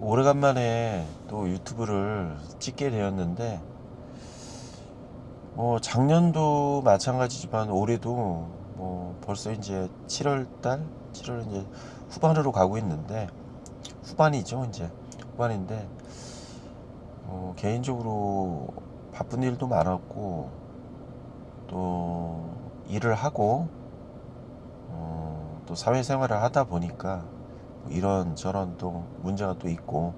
오래간만에 또 유튜브를 찍게 되었는데, 뭐 작년도 마찬가지지만 올해도 뭐 벌써 이제 7월 이제 후반으로 가고 있는데, 후반이죠. 이제 후반인데, 개인적으로 바쁜 일도 많았고, 또 일을 하고, 또 사회생활을 하다 보니까 이런 또 문제가 또 있고,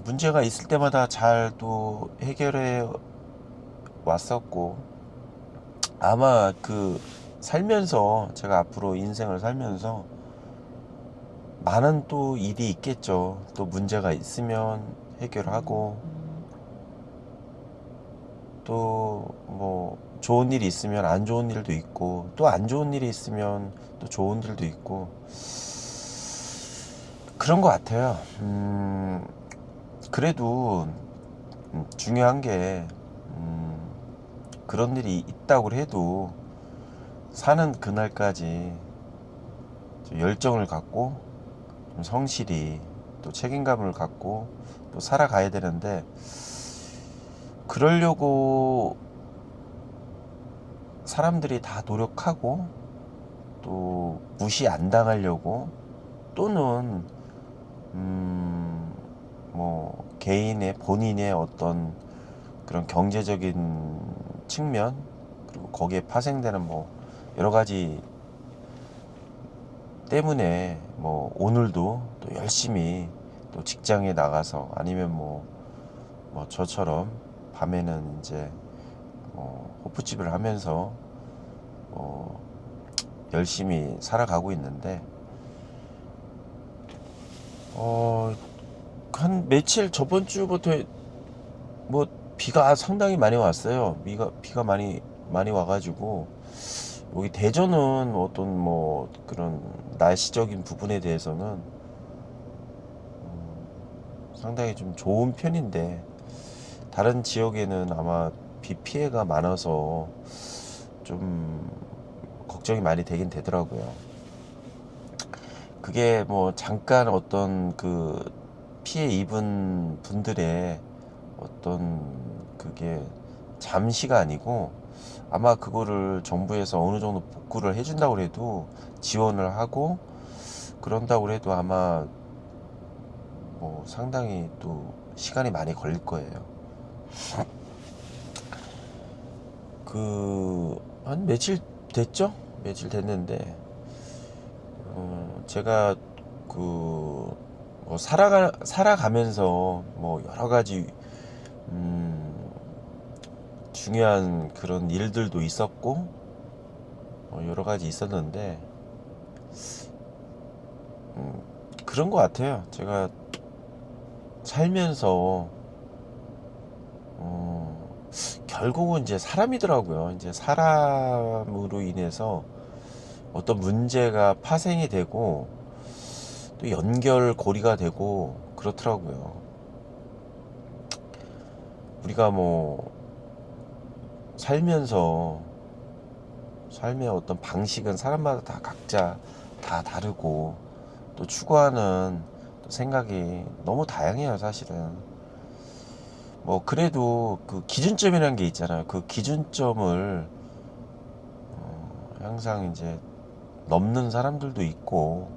문제가 있을 때마다 잘 또 해결해 왔었고, 아마 살면서, 제가 앞으로 인생을 살면서 많은 또 일이 있겠죠. 또 문제가 있으면 해결하고, 또 뭐 좋은 일이 있으면 안 좋은 일도 있고, 또 안 좋은 일이 있으면 또 좋은 일도 있고, 그런 것 같아요. 그래도 중요한 게, 그런 일이 있다고 해도 사는 그날까지 좀 열정을 갖고, 좀 성실히, 또 책임감을 갖고 또 살아가야 되는데, 그러려고 사람들이 다 노력하고, 또 무시 안 당하려고, 또는 개인의 본인의 어떤 그런 경제적인 측면, 그리고 거기에 파생되는 뭐 여러 가지 때문에 뭐 오늘도 또 열심히 또 직장에 나가서, 아니면 뭐 저처럼 밤에는 이제 호프집을 하면서 뭐 열심히 살아가고 있는데, 한 며칠 저번 주부터 뭐 비가 상당히 많이 왔어요. 비가 많이 와가지고, 여기 대전은 어떤 뭐 그런 날씨적인 부분에 대해서는 상당히 좀 좋은 편인데, 다른 지역에는 아마 비 피해가 많아서 좀 걱정이 많이 되긴 되더라고요. 그게 뭐 잠깐 어떤 피해 입은 분들의 어떤 그게 잠시가 아니고, 아마 그거를 정부에서 어느 정도 복구를 해준다고 해도, 지원을 하고 그런다고 해도 아마 뭐 상당히 또 시간이 많이 걸릴 거예요. 한 며칠 됐죠? 며칠 됐는데, 제가 살아가면서 뭐 여러 가지 중요한 그런 일들도 있었고, 여러 가지 있었는데, 그런 것 같아요. 제가 살면서 결국은 이제 사람이더라고요. 이제 사람으로 인해서 어떤 문제가 파생이 되고, 또 연결고리가 되고 그렇더라고요. 우리가 뭐 살면서 삶의 어떤 방식은 사람마다 다 각자 다 다르고, 또 추구하는 또 생각이 너무 다양해요, 사실은. 뭐 그래도 그 기준점이라는 게 있잖아요. 그 기준점을 항상 이제 넘는 사람들도 있고,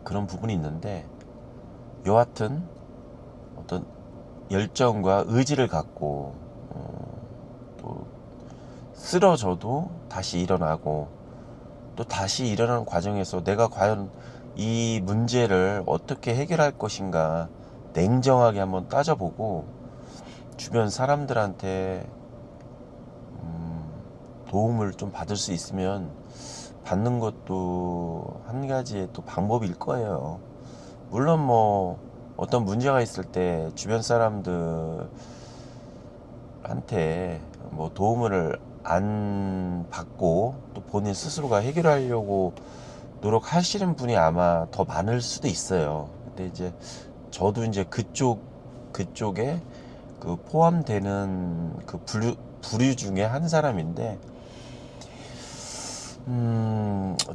그런 부분이 있는데, 여하튼 어떤 열정과 의지를 갖고, 또 쓰러져도 다시 일어나고, 또 다시 일어나는 과정에서 내가 과연 이 문제를 어떻게 해결할 것인가 냉정하게 한번 따져보고, 주변 사람들한테 도움을 좀 받을 수 있으면 받는 것도 한 가지의 또 방법일 거예요. 물론 뭐 어떤 문제가 있을 때 주변 사람들한테 뭐 도움을 안 받고, 또 본인 스스로가 해결하려고 노력하시는 분이 아마 더 많을 수도 있어요. 근데 이제 저도 이제 그쪽에 포함되는 부류 중에 한 사람인데,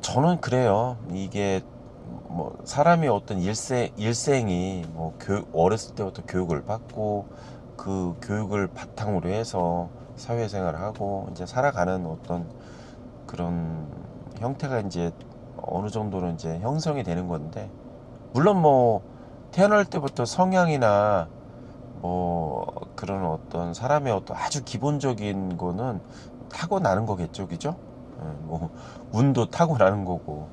저는 그래요. 이게 뭐 사람이 어떤 일생이 뭐 어렸을 때부터 교육을 받고 그 교육을 바탕으로 해서 사회생활을 하고 이제 살아가는 어떤 그런 형태가 이제 어느 정도는 이제 형성이 되는 건데, 물론 뭐 태어날 때부터 성향이나 뭐 그런 어떤 사람의 어떤 아주 기본적인 거는 타고나는 거겠죠, 그죠? 뭐 운도 타고나는 거고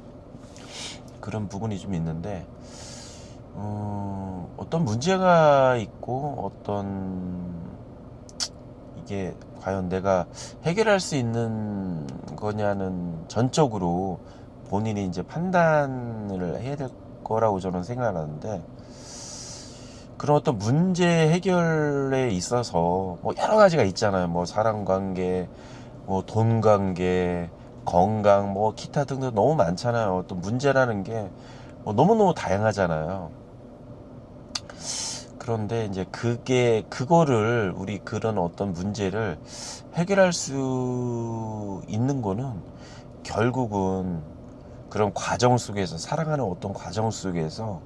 그런 부분이 좀 있는데, 어떤 문제가 있고 어떤 이게 과연 내가 해결할 수 있는 거냐는 전적으로 본인이 이제 판단을 해야 될 거라고 저는 생각하는데, 그런 어떤 문제 해결에 있어서 뭐 여러 가지가 있잖아요. 뭐 사람 관계, 뭐 돈 관계, 건강, 뭐 기타 등등 너무 많잖아요. 어떤 문제라는 게 뭐 너무너무 다양하잖아요. 그런데 이제 그거를 우리 그런 어떤 문제를 해결할 수 있는 거는 결국은 그런 과정 속에서, 살아가는 어떤 과정 속에서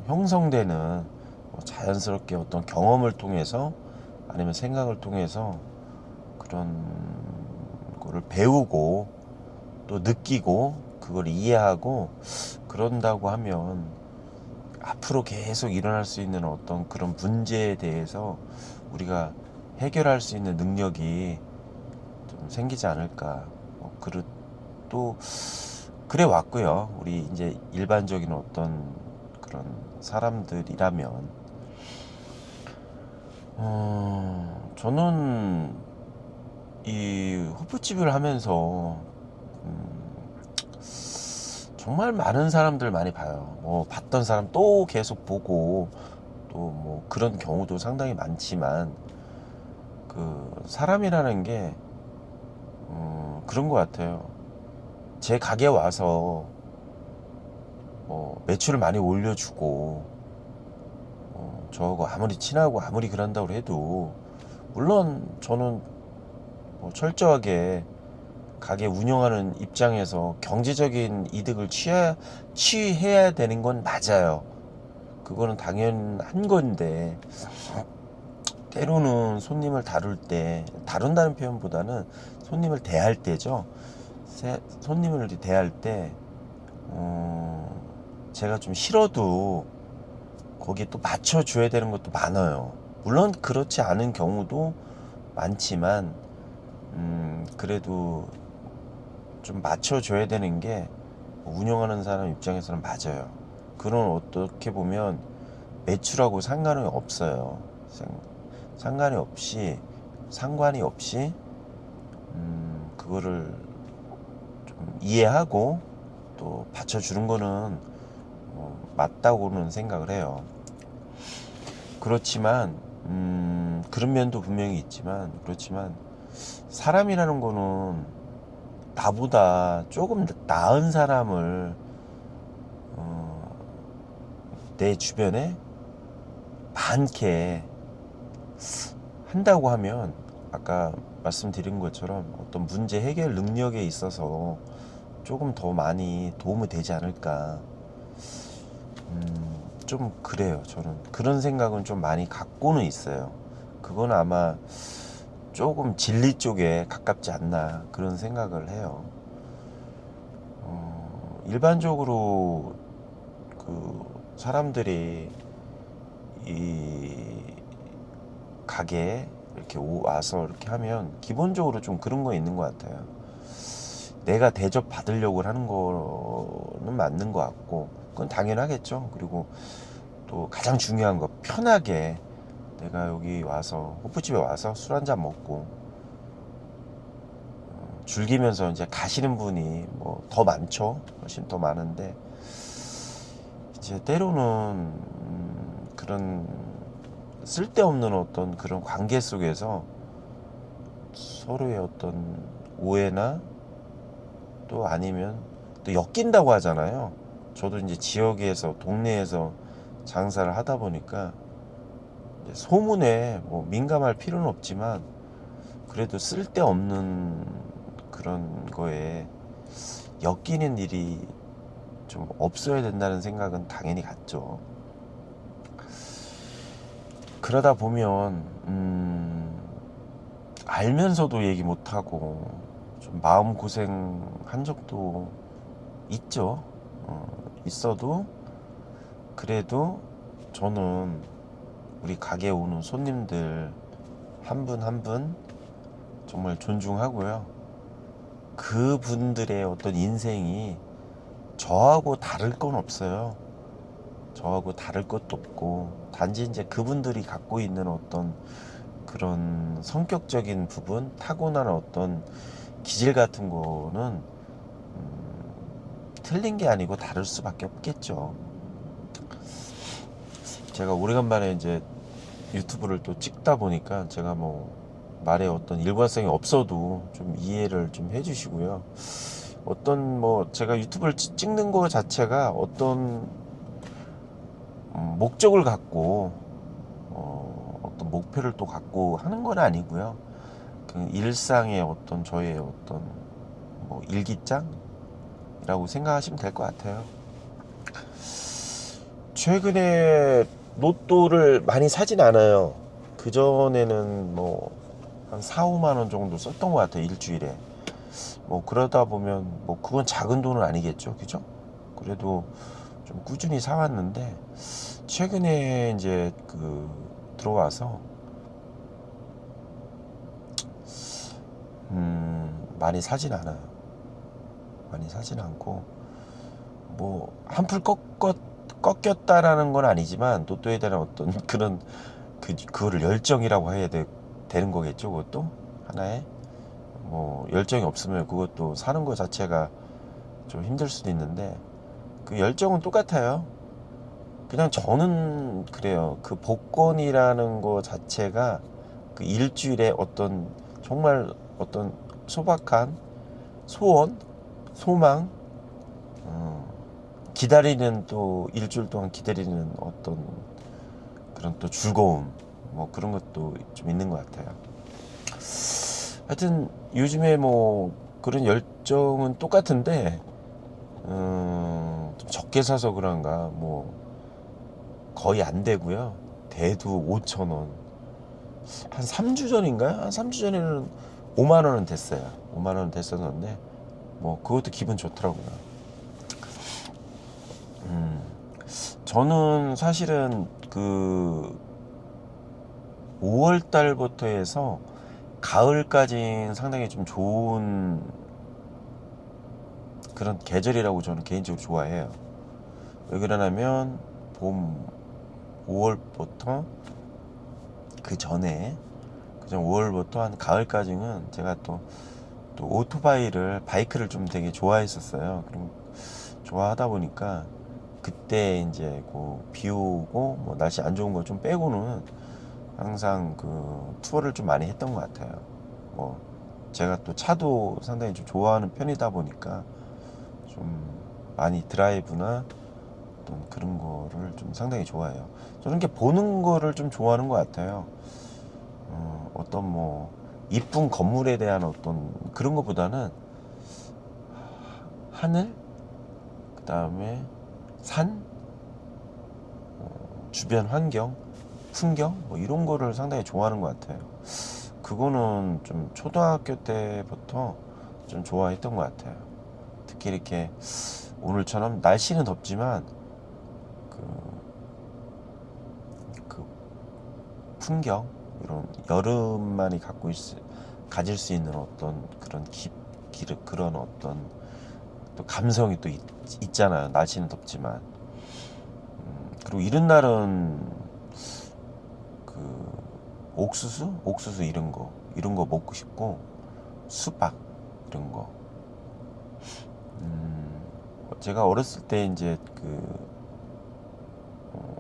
형성되는 뭐 자연스럽게 어떤 경험을 통해서 아니면 생각을 통해서 그런 거를 배우고 또 느끼고 그걸 이해하고 그런다고 하면 앞으로 계속 일어날 수 있는 어떤 그런 문제에 대해서 우리가 해결할 수 있는 능력이 좀 생기지 않을까. 또 그래 왔고요. 우리 이제 일반적인 어떤 그런 사람들이라면, 저는 이 호프집을 하면서 정말 많은 사람들 많이 봐요. 뭐 봤던 사람 또 계속 보고 또 뭐 그런 경우도 상당히 많지만, 그 사람이라는 게 그런 것 같아요. 제 가게 와서 뭐 매출을 많이 올려주고 저하고 아무리 친하고 아무리 그런다고 해도, 물론 저는 뭐 철저하게 가게 운영하는 입장에서 경제적인 이득을 취해야 되는 건 맞아요. 그거는 당연한 건데, 때로는 손님을 다룬다는 표현보다는 손님을 대할 때죠. 손님을 대할 때, 제가 좀 싫어도 거기에 또 맞춰줘야 되는 것도 많아요. 물론 그렇지 않은 경우도 많지만, 그래도 좀 맞춰줘야 되는 게 운영하는 사람 입장에서는 맞아요. 그런, 어떻게 보면 매출하고 상관이 없어요. 상관이 없이 그거를 좀 이해하고 또 받쳐주는 거는 맞다고는 생각을 해요. 그렇지만 그런 면도 분명히 있지만, 그렇지만 사람이라는 거는 나보다 조금 나은 사람을 내 주변에 많게 한다고 하면, 아까 말씀드린 것처럼 어떤 문제 해결 능력에 있어서 조금 더 많이 도움이 되지 않을까. 좀 그래요. 저는 그런 생각은 좀 많이 갖고는 있어요. 그건 아마 조금 진리 쪽에 가깝지 않나 그런 생각을 해요. 일반적으로 그 사람들이 이 가게에 이렇게 와서 이렇게 하면 기본적으로 좀 그런 거 있는 것 같아요. 내가 대접 받으려고 하는 거는 맞는 것 같고, 그건 당연하겠죠. 그리고 또 가장 중요한 거, 편하게 내가 여기 와서, 호프집에 와서 술 한잔 먹고 즐기면서 이제 가시는 분이 뭐 더 많죠. 훨씬 더 많은데, 이제 때로는 그런 쓸데없는 어떤 그런 관계 속에서 서로의 어떤 오해나, 또 아니면 또 엮인다고 하잖아요. 저도 이제 지역에서, 동네에서 장사를 하다 보니까 소문에 뭐 민감할 필요는 없지만, 그래도 쓸데없는 그런 거에 엮이는 일이 좀 없어야 된다는 생각은 당연히 갔죠. 그러다 보면 알면서도 얘기 못하고 좀 마음고생 한 적도 있죠. 있어도 그래도 저는 우리 가게에 오는 손님들 한 분 한 분 정말 존중하고요. 그분들의 어떤 인생이 저하고 다를 건 없어요. 저하고 다를 것도 없고, 단지 이제 그분들이 갖고 있는 어떤 그런 성격적인 부분, 타고난 어떤 기질 같은 거는 틀린 게 아니고 다를 수밖에 없겠죠. 제가 오래간만에 이제 유튜브를 또 찍다 보니까 제가 뭐 말에 어떤 일관성이 없어도 좀 이해를 좀 해주시고요. 어떤 뭐 제가 유튜브를 찍는 거 자체가 어떤 목적을 갖고 어떤 목표를 또 갖고 하는 건 아니고요. 그 일상의 어떤 저의 어떤 뭐 일기장이라고 생각하시면 될 것 같아요. 최근에 로또를 많이 사진 않아요. 그전에는 뭐 한 4, 5만 원 정도 썼던 것 같아요. 일주일에. 뭐 그러다 보면 뭐 그건 작은 돈은 아니겠죠. 그죠? 그래도 좀 꾸준히 사왔는데 최근에 이제 그 들어와서 많이 사진 않아요. 많이 사진 않고 뭐 한풀 꺾였다라는 건 아니지만 로또에 대한 어떤 그런 그거를 열정이라고 해야 되는 거겠죠. 그것도 하나의 뭐 열정이 없으면 그것도 사는 거 자체가 좀 힘들 수도 있는데 그 열정은 똑같아요. 그냥 저는 그래요. 그 복권이라는 거 자체가 그 일주일에 어떤 정말 어떤 소박한 소원, 소망, 기다리는 또 일주일 동안 기다리는 어떤 그런 또 즐거움, 뭐 그런 것도 좀 있는 것 같아요. 하여튼 요즘에 뭐 그런 열정은 똑같은데 좀 적게 사서 그런가 뭐 거의 안 되고요. 대두 5,000원. 한 3주 전인가요? 한 3주 전에는 5만 원은 됐어요. 5만 원은 됐었는데 뭐 그것도 기분 좋더라고요. 저는 사실은 그 5월 달부터 해서 가을까지는 상당히 좀 좋은 그런 계절이라고 저는 개인적으로 좋아해요. 왜 그러냐면 봄 5월부터 그 전에 그전 5월부터 한 가을까지는 제가 또 오토바이를 바이크를 좀 되게 좋아했었어요. 그리고 좋아하다 보니까 그때 이제 비 오고 뭐 날씨 안 좋은 거 좀 빼고는 항상 그 투어를 좀 많이 했던 것 같아요. 뭐 제가 또 차도 상당히 좀 좋아하는 편이다 보니까 좀 많이 드라이브나 어떤 그런 거를 좀 상당히 좋아해요. 저는 이렇게 보는 거를 좀 좋아하는 것 같아요. 어떤 뭐 이쁜 건물에 대한 어떤 그런 것보다는 하늘, 그 다음에 산, 주변 환경, 풍경 뭐 이런 거를 상당히 좋아하는 것 같아요. 그거는 좀 초등학교 때부터 좀 좋아했던 것 같아요. 특히 이렇게 오늘처럼 날씨는 덥지만 그 풍경 이런 여름만이 가질 수 있는 어떤 그런 그런 어떤 또 감성이 또 있잖아요. 날씨는 덥지만 그리고 이런 날은 그 옥수수 이런 거 먹고 싶고 수박 이런 거. 제가 어렸을 때 이제 그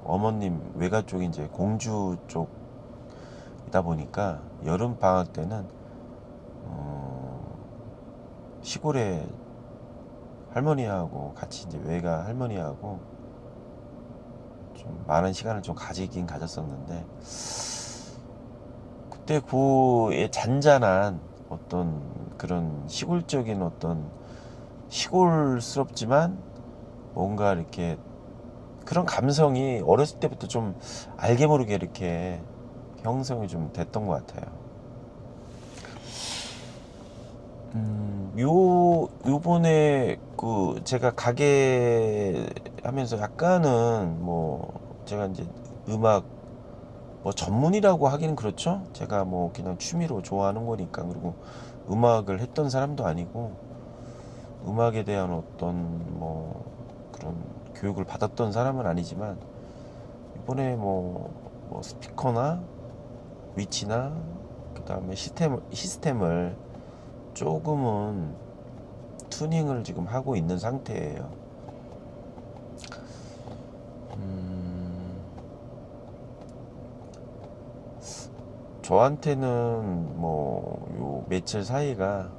어머님 외가 쪽이 이제 공주 쪽이다 보니까 여름 방학 때는 시골에 할머니하고 같이 이제 외가 할머니하고 좀 많은 시간을 좀 가지긴 가졌었는데 그때 그의 잔잔한 어떤 그런 시골적인 어떤 시골스럽지만 뭔가 이렇게 그런 감성이 어렸을 때부터 좀 알게 모르게 이렇게 형성이 좀 됐던 것 같아요. 요번에 그 제가 가게 하면서 약간은 뭐 제가 이제 음악 뭐 전문이라고 하기는 그렇죠. 제가 뭐 그냥 취미로 좋아하는 거니까. 그리고 음악을 했던 사람도 아니고 음악에 대한 어떤 뭐 그런 교육을 받았던 사람은 아니지만 이번에 뭐 스피커나 위치나 그 다음에 시스템을 조금은 튜닝을 지금 하고 있는 상태예요. 음, 저한테는 뭐 요 며칠 사이가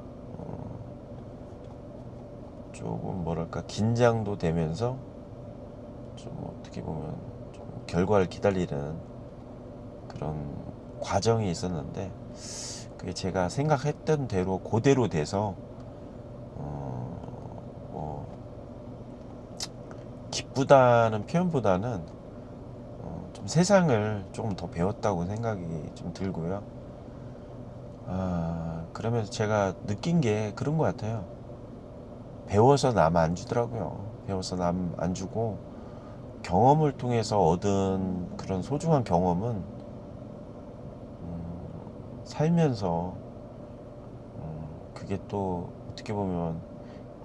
조금 뭐랄까 긴장도 되면서 좀 어떻게 보면 좀 결과를 기다리는 그런 과정이 있었는데 그게 제가 생각했던 대로 그대로 돼서 뭐 기쁘다는 표현보다는 좀 세상을 조금 더 배웠다고 생각이 좀 들고요. 그러면서 제가 느낀 게 그런 것 같아요. 배워서 남 안 주더라고요. 배워서 남 안 주고 경험을 통해서 얻은 그런 소중한 경험은 살면서 그게 또 어떻게 보면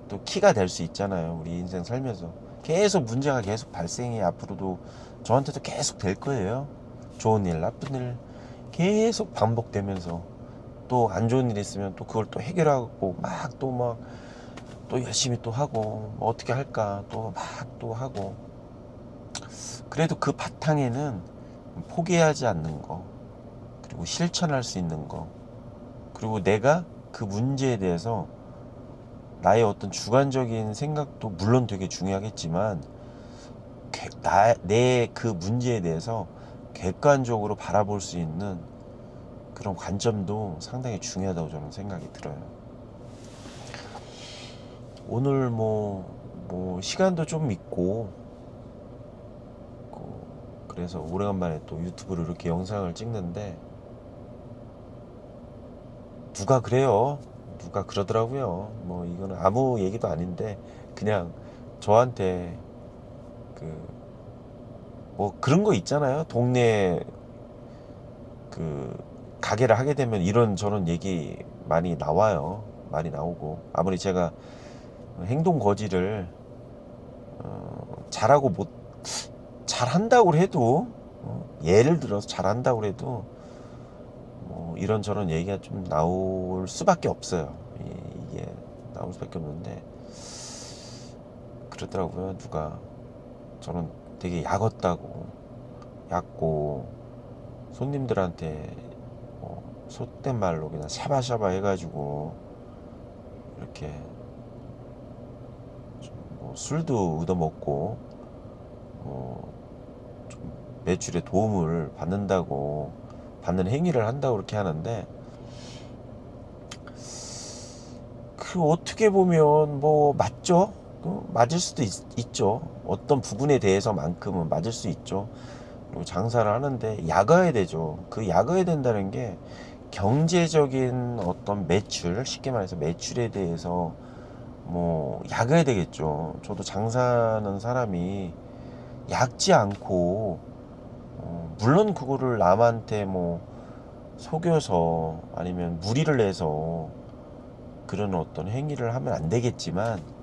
또 키가 될 수 있잖아요. 우리 인생 살면서 계속 문제가 계속 발생이 앞으로도 저한테도 계속 될 거예요. 좋은 일, 나쁜 일 계속 반복되면서 또 안 좋은 일 있으면 또 그걸 또 해결하고 막 또 열심히 또 하고 어떻게 할까 또 막 또 하고 그래도 그 바탕에는 포기하지 않는 거 그리고 실천할 수 있는 거 그리고 내가 그 문제에 대해서 나의 어떤 주관적인 생각도 물론 되게 중요하겠지만 내 그 문제에 대해서 객관적으로 바라볼 수 있는 그런 관점도 상당히 중요하다고 저는 생각이 들어요. 오늘 뭐 시간도 좀 있고 그래서 오래간만에 또 유튜브로 이렇게 영상을 찍는데 누가 그래요. 누가 그러더라고요. 뭐 이거는 아무 얘기도 아닌데 그냥 저한테 그 뭐 그런 거 있잖아요. 동네 그 가게를 하게 되면 이런 저런 얘기 많이 나와요. 많이 나오고 아무리 제가 행동 거지를 잘하고 못 잘한다고 해도 예를 들어서 잘한다고 해도 뭐 이런저런 얘기가 좀 나올 수밖에 없어요. 이게 나올 수밖에 없는데 그러더라고요. 누가 저는 되게 약었다고 얕고 손님들한테 뭐 속된 말로 그냥 샤바샤바 해가지고 이렇게 뭐 술도 얻어먹고 뭐좀 매출에 도움을 받는 행위를 한다고 그렇게 하는데 그 어떻게 보면 뭐 맞죠? 맞을 수도 있죠. 어떤 부분에 대해서만큼은 맞을 수 있죠. 그리고 장사를 하는데 야가야 되죠. 그 야가야 된다는 게 경제적인 어떤 매출, 쉽게 말해서 매출에 대해서 뭐 야가야 되겠죠. 저도 장사하는 사람이 얕지 않고 물론 그거를 남한테 뭐 속여서 아니면 무리를 내서 그런 어떤 행위를 하면 안 되겠지만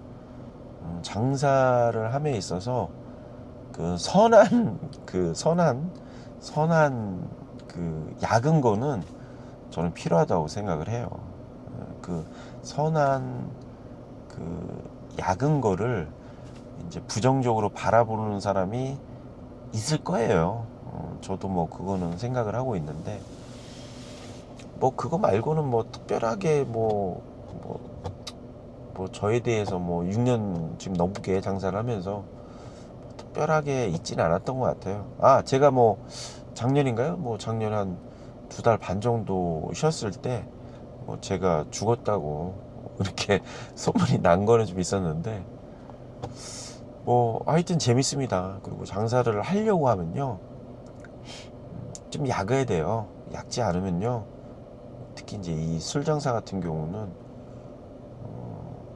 장사를 함에 있어서 그 선한 그 약은 거는 저는 필요하다고 생각을 해요. 그 선한 그 약은 거를 이제 부정적으로 바라보는 사람이 있을 거예요. 저도 뭐 그거는 생각을 하고 있는데 뭐 그거 말고는 뭐 특별하게 뭐 저에 대해서 뭐 6년 지금 넘게 장사를 하면서 특별하게 있지는 않았던 것 같아요. 제가 뭐 작년인가요? 뭐 작년 한 2달 반 정도 쉬었을 때 뭐 제가 죽었다고 이렇게 소문이 난 거는 좀 있었는데 뭐 하여튼 재밌습니다. 그리고 장사를 하려고 하면요 좀 약해야 돼요. 약지 않으면요 특히 이제 이 술 장사 같은 경우는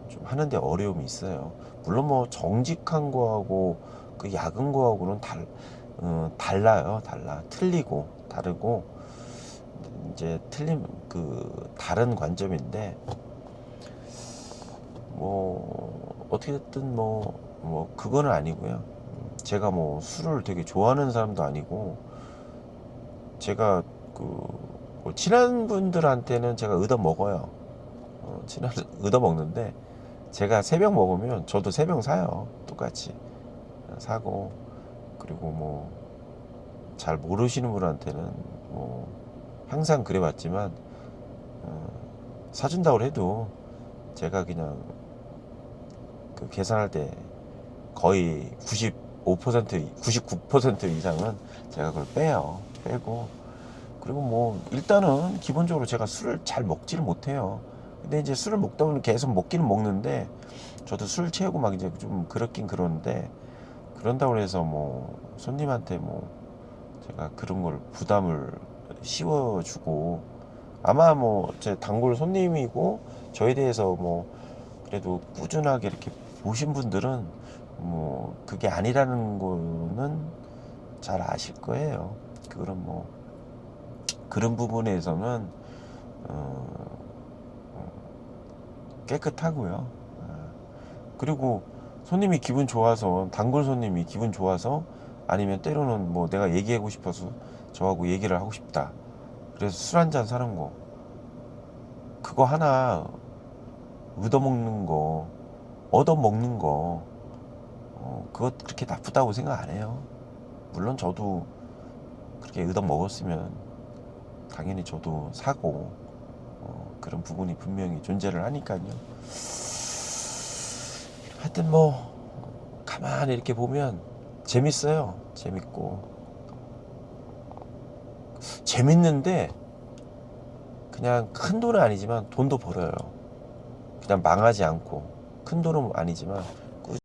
좀 하는데 어려움이 있어요. 물론 뭐 정직한 거하고 그 야근 거하고는 달라요. 틀리고 다르고 이제 틀린 그 다른 관점인데 뭐 어떻게 됐든 뭐 그거는 아니고요. 제가 뭐 술을 되게 좋아하는 사람도 아니고 제가 그뭐 친한 분들한테는 제가 얻어 먹어요. 얻어 먹는데 제가 3병 먹으면 저도 3병 사요. 똑같이 사고 그리고 뭐 잘 모르시는 분한테는 뭐 항상 그래왔지만 사준다고 해도 제가 그냥 그 계산할 때 거의 95% 99% 이상은 제가 그걸 빼고 그리고 뭐 일단은 기본적으로 제가 술을 잘 먹지를 못해요. 근데 이제 술을 먹다 보면 계속 먹기는 먹는데 저도 술 채우고 막 이제 좀 그렇긴 그러는데 그런다고 해서 뭐 손님한테 뭐 제가 그런 걸 부담을 씌워주고 아마 뭐 제 단골 손님이고 저에 대해서 뭐 그래도 꾸준하게 이렇게 보신 분들은 뭐 그게 아니라는 거는 잘 아실 거예요. 그런 뭐 그런 부분에서는 어, 깨끗하고요. 그리고 손님이 기분 좋아서 단골 손님이 기분 좋아서 아니면 때로는 뭐 내가 얘기하고 싶어서 저하고 얘기를 하고 싶다. 그래서 술 한잔 사는 거 그거 하나 얻어먹는 거 얻어먹는 거 그것 그렇게 나쁘다고 생각 안 해요. 물론 저도 그렇게 얻어먹었으면 당연히 저도 사고 그런 부분이 분명히 존재를 하니까요. 하여튼 뭐 가만히 이렇게 보면 재밌어요. 재밌고 재밌는데 그냥 큰 돈은 아니지만 돈도 벌어요. 그냥 망하지 않고 큰 돈은 아니지만